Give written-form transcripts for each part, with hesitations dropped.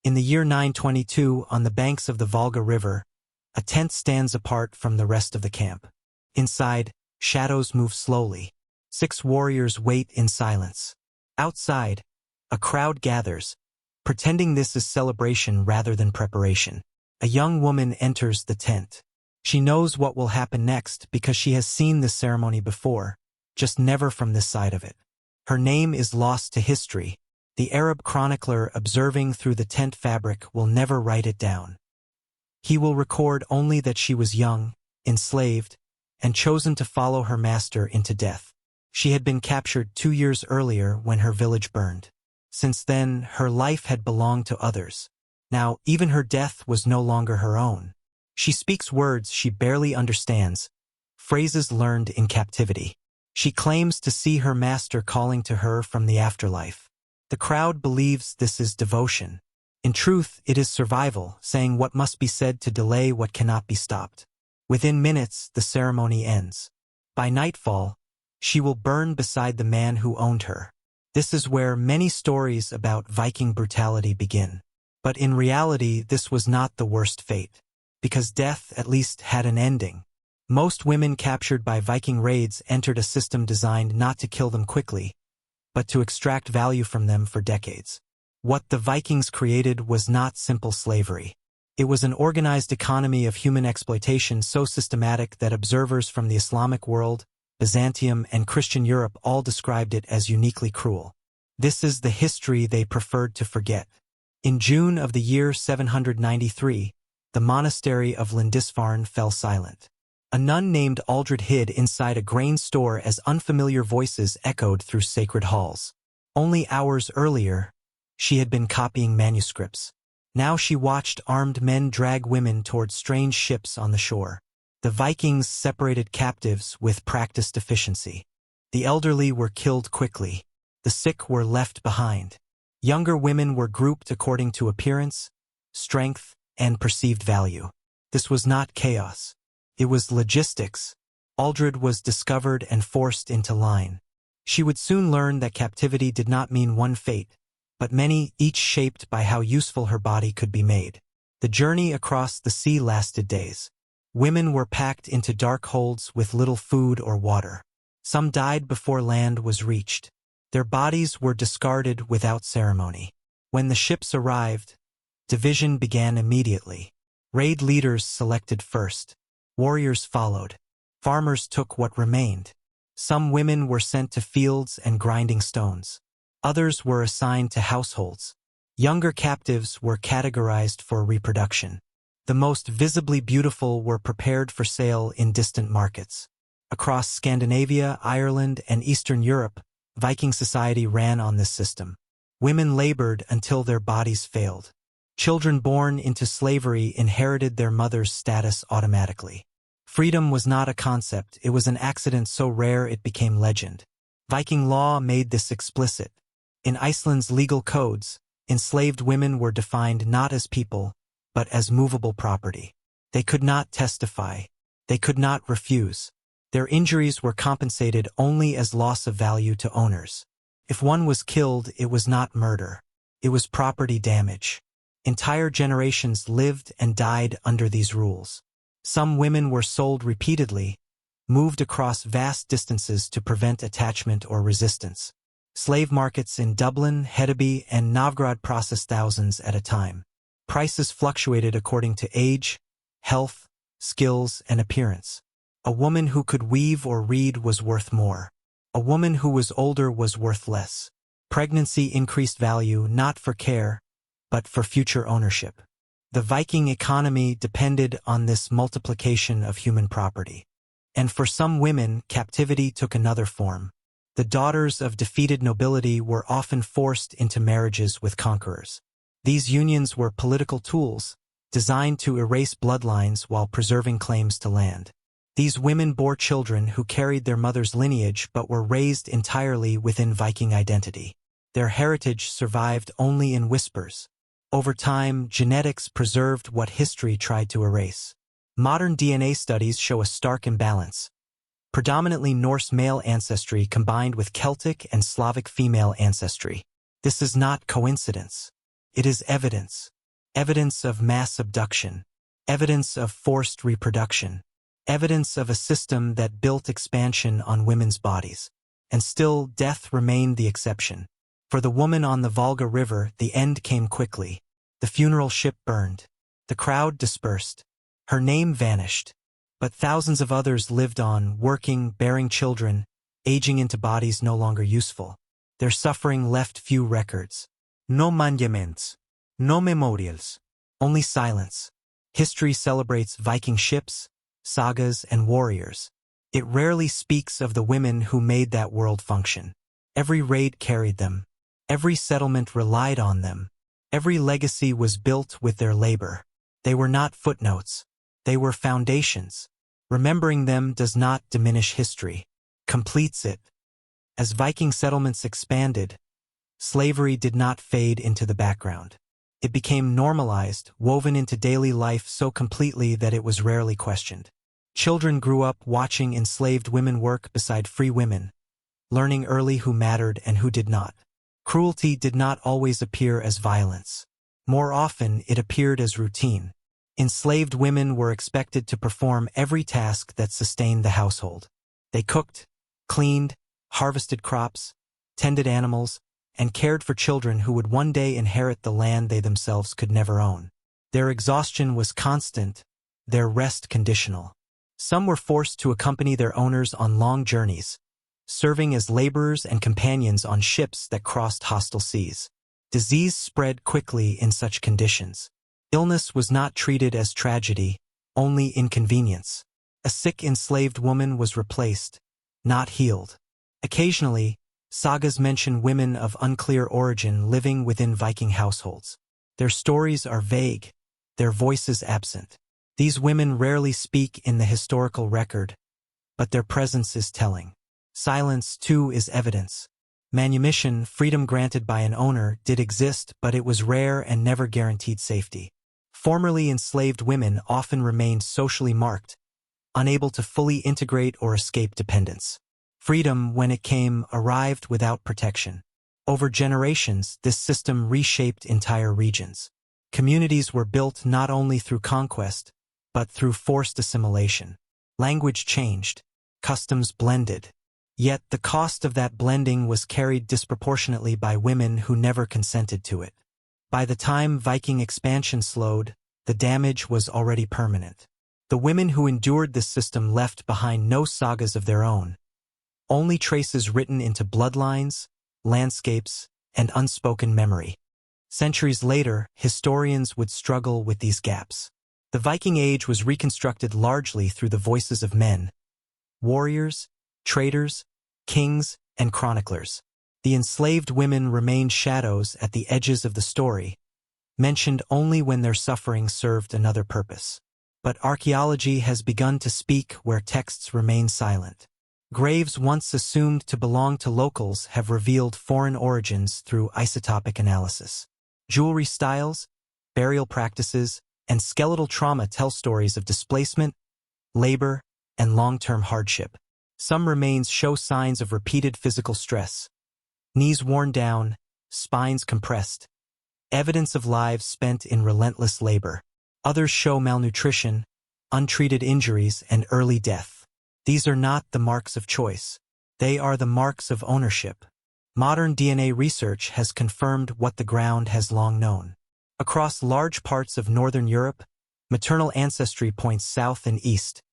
In the year 922, on the banks of the Volga River, a tent stands apart from the rest of the camp. Inside, shadows move slowly. 6 warriors wait in silence. Outside, a crowd gathers, pretending this is celebration rather than preparation. A young woman enters the tent. She knows what will happen next because she has seen this ceremony before, just never from this side of it. Her name is lost to history. The Arab chronicler observing through the tent fabric will never write it down. He will record only that she was young, enslaved, and chosen to follow her master into death. She had been captured 2 years earlier when her village burned. Since then, her life had belonged to others. Now, even her death was no longer her own. She speaks words she barely understands, phrases learned in captivity. She claims to see her master calling to her from the afterlife. The crowd believes this is devotion. In truth, it is survival, saying what must be said to delay what cannot be stopped. Within minutes, the ceremony ends. By nightfall, she will burn beside the man who owned her. This is where many stories about Viking brutality begin. But in reality, this was not the worst fate, because death at least had an ending. Most women captured by Viking raids entered a system designed not to kill them quickly, but to extract value from them for decades. What the Vikings created was not simple slavery. It was an organized economy of human exploitation so systematic that observers from the Islamic world, Byzantium, and Christian Europe all described it as uniquely cruel. This is the history they preferred to forget. In June of the year 793, the monastery of Lindisfarne fell silent. A nun named Aldred hid inside a grain store as unfamiliar voices echoed through sacred halls. Only hours earlier, she had been copying manuscripts. Now she watched armed men drag women toward strange ships on the shore. The Vikings separated captives with practiced efficiency. The elderly were killed quickly. The sick were left behind. Younger women were grouped according to appearance, strength, and perceived value. This was not chaos. It was logistics. Aldred was discovered and forced into line. She would soon learn that captivity did not mean one fate, but many, each shaped by how useful her body could be made. The journey across the sea lasted days. Women were packed into dark holds with little food or water. Some died before land was reached. Their bodies were discarded without ceremony. When the ships arrived, division began immediately. Raid leaders selected first. Warriors followed. Farmers took what remained. Some women were sent to fields and grinding stones. Others were assigned to households. Younger captives were categorized for reproduction. The most visibly beautiful were prepared for sale in distant markets. Across Scandinavia, Ireland, and Eastern Europe, Viking society ran on this system. Women labored until their bodies failed. Children born into slavery inherited their mother's status automatically. Freedom was not a concept, it was an accident so rare it became legend. Viking law made this explicit. In Iceland's legal codes, enslaved women were defined not as people, but as movable property. They could not testify. They could not refuse. Their injuries were compensated only as loss of value to owners. If one was killed, it was not murder. It was property damage. Entire generations lived and died under these rules. Some women were sold repeatedly, moved across vast distances to prevent attachment or resistance. Slave markets in Dublin, Hedeby, and Novgorod processed thousands at a time. Prices fluctuated according to age, health, skills, and appearance. A woman who could weave or read was worth more. A woman who was older was worth less. Pregnancy increased value not for care, but for future ownership. The Viking economy depended on this multiplication of human property. And for some women, captivity took another form. The daughters of defeated nobility were often forced into marriages with conquerors. These unions were political tools, designed to erase bloodlines while preserving claims to land. These women bore children who carried their mother's lineage but were raised entirely within Viking identity. Their heritage survived only in whispers. Over time, genetics preserved what history tried to erase. Modern DNA studies show a stark imbalance. Predominantly Norse male ancestry combined with Celtic and Slavic female ancestry. This is not coincidence. It is evidence. Evidence of mass abduction. Evidence of forced reproduction. Evidence of a system that built expansion on women's bodies. And still, death remained the exception. For the woman on the Volga River, the end came quickly. The funeral ship burned. The crowd dispersed. Her name vanished. But thousands of others lived on, working, bearing children, aging into bodies no longer useful. Their suffering left few records. No monuments. No memorials. Only silence. History celebrates Viking ships, sagas, and warriors. It rarely speaks of the women who made that world function. Every raid carried them. Every settlement relied on them. Every legacy was built with their labor. They were not footnotes. They were foundations. Remembering them does not diminish history, completes it. As Viking settlements expanded, slavery did not fade into the background. It became normalized, woven into daily life so completely that it was rarely questioned. Children grew up watching enslaved women work beside free women, learning early who mattered and who did not. Cruelty did not always appear as violence. More often, it appeared as routine. Enslaved women were expected to perform every task that sustained the household. They cooked, cleaned, harvested crops, tended animals, and cared for children who would one day inherit the land they themselves could never own. Their exhaustion was constant, their rest conditional. Some were forced to accompany their owners on long journeys, serving as laborers and companions on ships that crossed hostile seas. Disease spread quickly in such conditions. Illness was not treated as tragedy, only inconvenience. A sick enslaved woman was replaced, not healed. Occasionally, sagas mention women of unclear origin living within Viking households. Their stories are vague, their voices absent. These women rarely speak in the historical record, but their presence is telling. Silence, too, is evidence. Manumission, freedom granted by an owner, did exist, but it was rare and never guaranteed safety. Formerly enslaved women often remained socially marked, unable to fully integrate or escape dependence. Freedom, when it came, arrived without protection. Over generations, this system reshaped entire regions. Communities were built not only through conquest, but through forced assimilation. Language changed, customs blended. Yet the cost of that blending was carried disproportionately by women who never consented to it. By the time Viking expansion slowed, the damage was already permanent. The women who endured this system left behind no sagas of their own, only traces written into bloodlines, landscapes, and unspoken memory. Centuries later, historians would struggle with these gaps. The Viking Age was reconstructed largely through the voices of men, warriors, traders, kings, and chroniclers. The enslaved women remained shadows at the edges of the story, mentioned only when their suffering served another purpose. But archaeology has begun to speak where texts remain silent. Graves once assumed to belong to locals have revealed foreign origins through isotopic analysis. Jewelry styles, burial practices, and skeletal trauma tell stories of displacement, labor, and long-term hardship. Some remains show signs of repeated physical stress. Knees worn down, spines compressed. Evidence of lives spent in relentless labor. Others show malnutrition, untreated injuries, and early death. These are not the marks of choice. They are the marks of ownership. Modern DNA research has confirmed what the ground has long known. Across large parts of Northern Europe, maternal ancestry points south and east,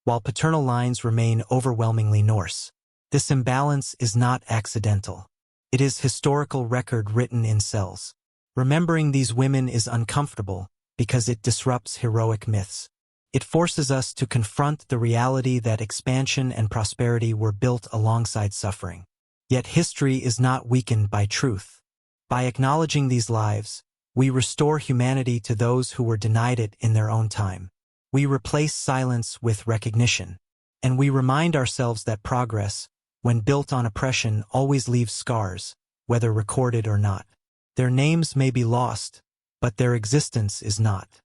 while paternal lines remain overwhelmingly Norse. This imbalance is not accidental. It is historical record written in cells. Remembering these women is uncomfortable because it disrupts heroic myths. It forces us to confront the reality that expansion and prosperity were built alongside suffering. Yet history is not weakened by truth. By acknowledging these lives, we restore humanity to those who were denied it in their own time. We replace silence with recognition, and we remind ourselves that progress, when built on oppression, always leaves scars, whether recorded or not. Their names may be lost, but their existence is not.